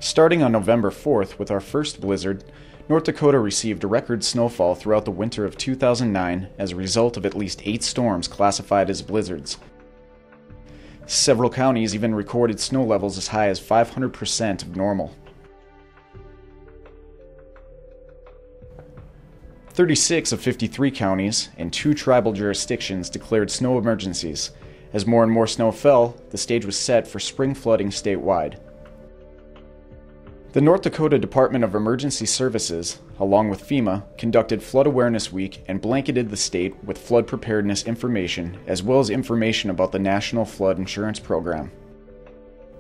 Starting on November 4th with our first blizzard, North Dakota received record snowfall throughout the winter of 2009 as a result of at least 8 storms classified as blizzards. Several counties even recorded snow levels as high as 500% of normal. 36 of 53 counties and 2 tribal jurisdictions declared snow emergencies. As more and more snow fell, the stage was set for spring flooding statewide. The North Dakota Department of Emergency Services, along with FEMA, conducted Flood Awareness Week and blanketed the state with flood preparedness information, as well as information about the National Flood Insurance Program.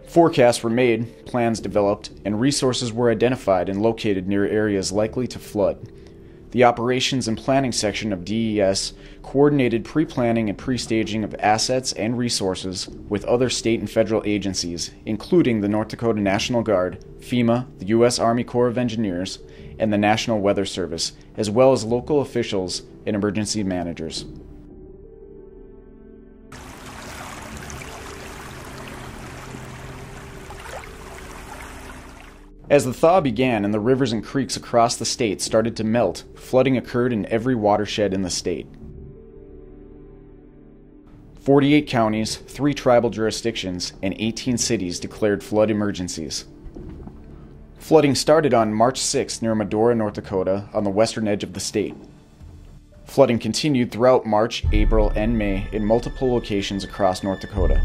Forecasts were made, plans developed, and resources were identified and located near areas likely to flood. The Operations and Planning section of DES coordinated pre-planning and pre-staging of assets and resources with other state and federal agencies, including the North Dakota National Guard, FEMA, the U.S. Army Corps of Engineers, and the National Weather Service, as well as local officials and emergency managers. As the thaw began and the rivers and creeks across the state started to melt, flooding occurred in every watershed in the state. 48 counties, 3 tribal jurisdictions, and 18 cities declared flood emergencies. Flooding started on March 6 near Medora, North Dakota, on the western edge of the state. Flooding continued throughout March, April, and May in multiple locations across North Dakota.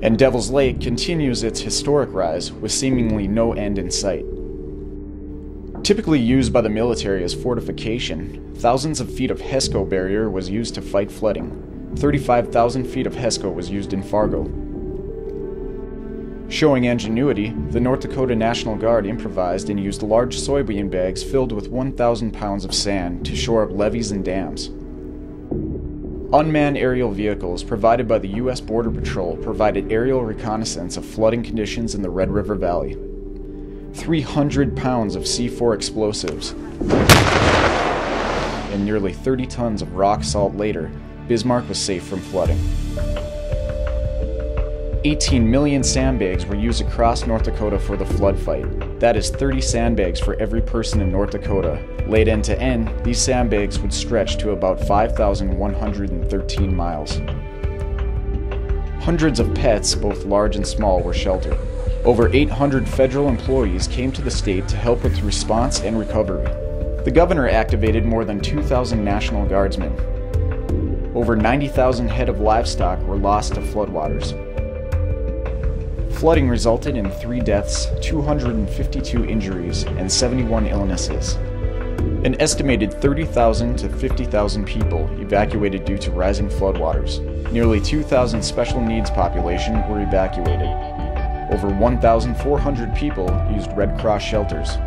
And Devil's Lake continues its historic rise with seemingly no end in sight. Typically used by the military as fortification, thousands of feet of HESCO barrier was used to fight flooding. 35,000 feet of HESCO was used in Fargo. Showing ingenuity, the North Dakota National Guard improvised and used large soybean bags filled with 1,000 pounds of sand to shore up levees and dams. Unmanned aerial vehicles provided by the U.S. Border Patrol provided aerial reconnaissance of flooding conditions in the Red River Valley. 300 pounds of C4 explosives and nearly 30 tons of rock salt later, Bismarck was safe from flooding. 18 million sandbags were used across North Dakota for the flood fight. That is 30 sandbags for every person in North Dakota. Laid end to end, these sandbags would stretch to about 5,113 miles. Hundreds of pets, both large and small, were sheltered. Over 800 federal employees came to the state to help with response and recovery. The governor activated more than 2,000 National Guardsmen. Over 90,000 head of livestock were lost to floodwaters. Flooding resulted in 3 deaths, 252 injuries, and 71 illnesses. An estimated 30,000 to 50,000 people evacuated due to rising floodwaters. Nearly 2,000 special needs population were evacuated. Over 1,400 people used Red Cross shelters.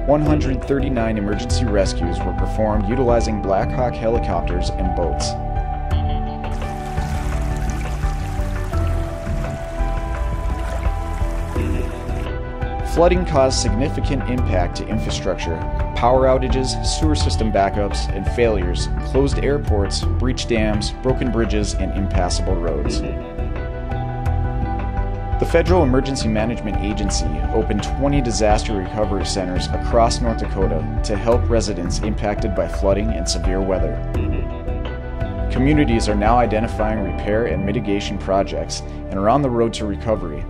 139 emergency rescues were performed utilizing Black Hawk helicopters and boats. Flooding caused significant impact to infrastructure. Power outages, sewer system backups, and failures closed airports, breached dams, broken bridges, and impassable roads. The Federal Emergency Management Agency opened 20 disaster recovery centers across North Dakota to help residents impacted by flooding and severe weather. Communities are now identifying repair and mitigation projects and are on the road to recovery.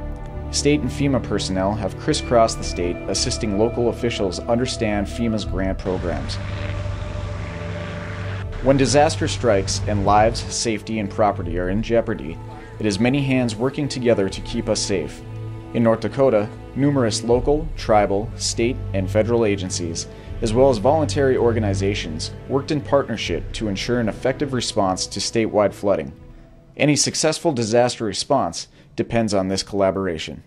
State and FEMA personnel have crisscrossed the state, assisting local officials understand FEMA's grant programs. When disaster strikes and lives, safety, and property are in jeopardy, it is many hands working together to keep us safe. In North Dakota, numerous local, tribal, state, and federal agencies, as well as voluntary organizations, worked in partnership to ensure an effective response to statewide flooding. Any successful disaster response depends on this collaboration.